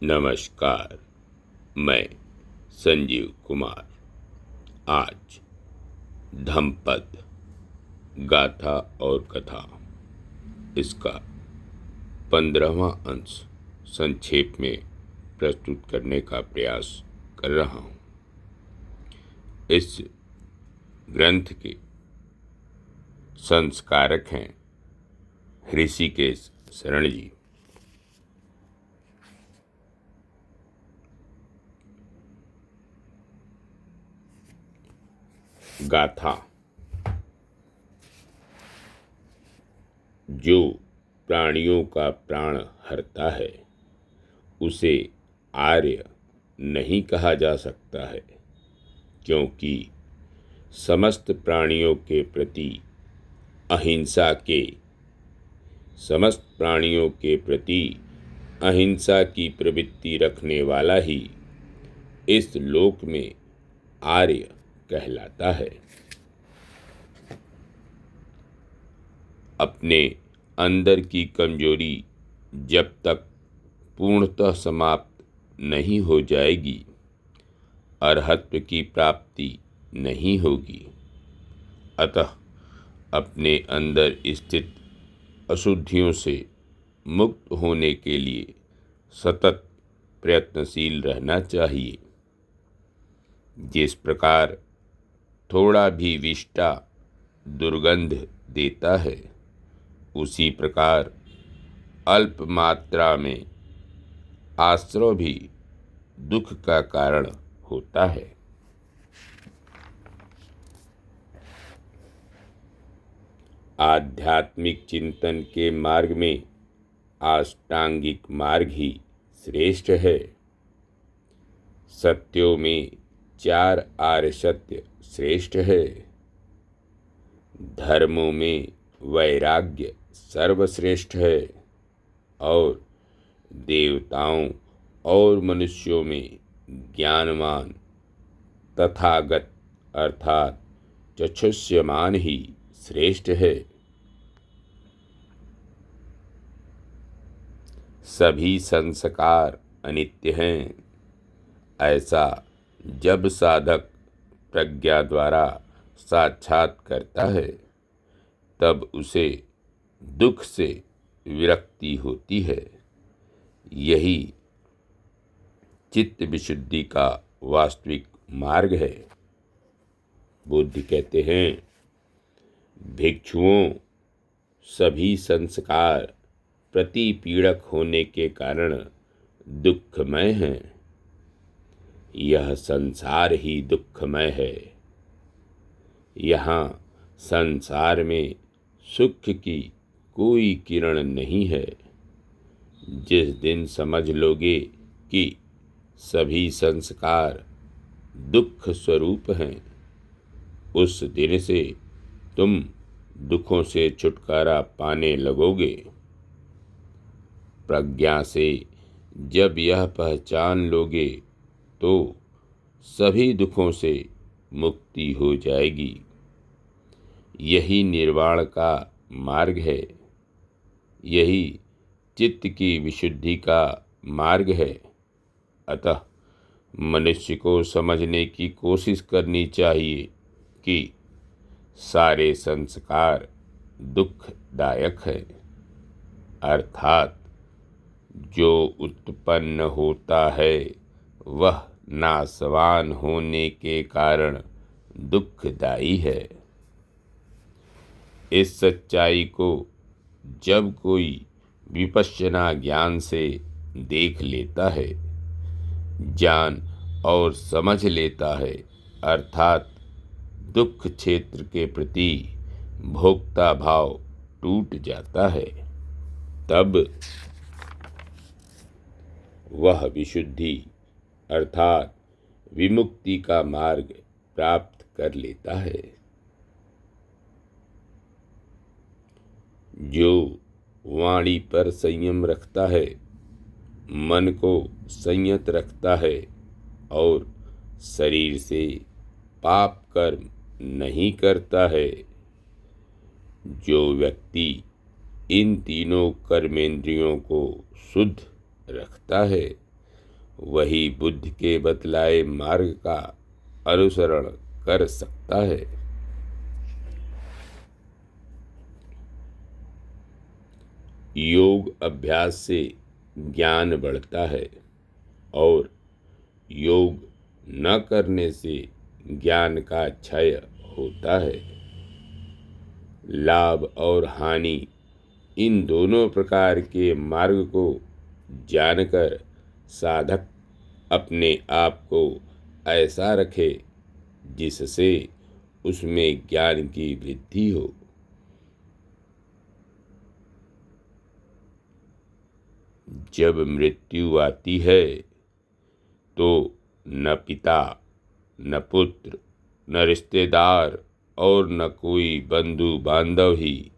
नमस्कार। मैं संजीव कुमार आज धम्मपद गाथा और कथा इसका 15वां अंश संक्षेप में प्रस्तुत करने का प्रयास कर रहा हूँ। इस ग्रंथ के संस्कारक हैं ऋषिकेश शरण जी। गाथा। जो प्राणियों का प्राण हरता है उसे आर्य नहीं कहा जा सकता है, क्योंकि समस्त प्राणियों के प्रति अहिंसा की प्रवृत्ति रखने वाला ही इस लोक में आर्य कहलाता है। अपने अंदर की कमजोरी जब तक पूर्णतः समाप्त नहीं हो जाएगी, अरहत्व की प्राप्ति नहीं होगी। अतः अपने अंदर स्थित अशुद्धियों से मुक्त होने के लिए सतत प्रयत्नशील रहना चाहिए। जिस प्रकार थोड़ा भी विष्टा दुर्गंध देता है, उसी प्रकार अल्प मात्रा में आश्रय भी दुख का कारण होता है। आध्यात्मिक चिंतन के मार्ग में अष्टांगिक मार्ग ही श्रेष्ठ है। सत्यों में 4 आर्य सत्य श्रेष्ठ है। धर्मों में वैराग्य सर्वश्रेष्ठ है और देवताओं और मनुष्यों में ज्ञानवान तथागत अर्थात चक्षुष्यमान ही श्रेष्ठ है। सभी संस्कार अनित्य हैं, ऐसा जब साधक प्रज्ञा द्वारा साक्षात करता है तब उसे दुख से विरक्ति होती है। यही चित्त विशुद्धि का वास्तविक मार्ग है। बुद्ध कहते हैं, भिक्षुओं, सभी संस्कार प्रतिपीड़क होने के कारण दुखमय हैं। यह संसार ही दुखमय है। यहाँ संसार में सुख की कोई किरण नहीं है। जिस दिन समझ लोगे कि सभी संस्कार दुख स्वरूप हैं, उस दिन से तुम दुखों से छुटकारा पाने लगोगे। प्रज्ञा से जब यह पहचान लोगे तो सभी दुखों से मुक्ति हो जाएगी। यही निर्वाण का मार्ग है। यही चित्त की विशुद्धि का मार्ग है। अतः मनुष्य को समझने की कोशिश करनी चाहिए कि सारे संस्कार दुखदायक है, अर्थात जो उत्पन्न होता है वह नाशवान होने के कारण दुखदायी है। इस सच्चाई को जब कोई विपश्यना ज्ञान से देख लेता है, जान और समझ लेता है, अर्थात दुख क्षेत्र के प्रति भोक्ता भाव टूट जाता है, तब वह विशुद्धि अर्थात विमुक्ति का मार्ग प्राप्त कर लेता है। जो वाणी पर संयम रखता है, मन को संयत रखता है और शरीर से पाप कर्म नहीं करता है, जो व्यक्ति इन तीनों कर्मेंद्रियों को शुद्ध रखता है, वही बुद्ध के बतलाए मार्ग का अनुसरण कर सकता है। योग अभ्यास से ज्ञान बढ़ता है और योग न करने से ज्ञान का क्षय होता है। लाभ और हानि इन दोनों प्रकार के मार्ग को जानकर साधक अपने आप को ऐसा रखे जिससे उसमें ज्ञान की वृद्धि हो। जब मृत्यु आती है तो न पिता, न पुत्र, न रिश्तेदार और न कोई बंधु बांधव ही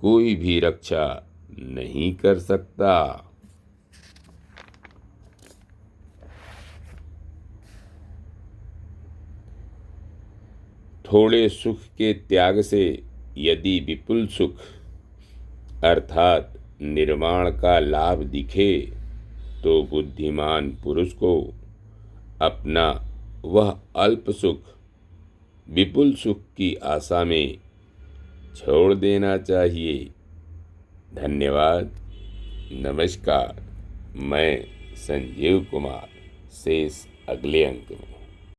कोई भी रक्षा नहीं कर सकता। थोड़े सुख के त्याग से यदि विपुल सुख अर्थात निर्वाण का लाभ दिखे तो बुद्धिमान पुरुष को अपना वह अल्प सुख विपुल सुख की आशा में छोड़ देना चाहिए। धन्यवाद। नमस्कार। मैं संजीव कुमार। शेष अगले अंक में।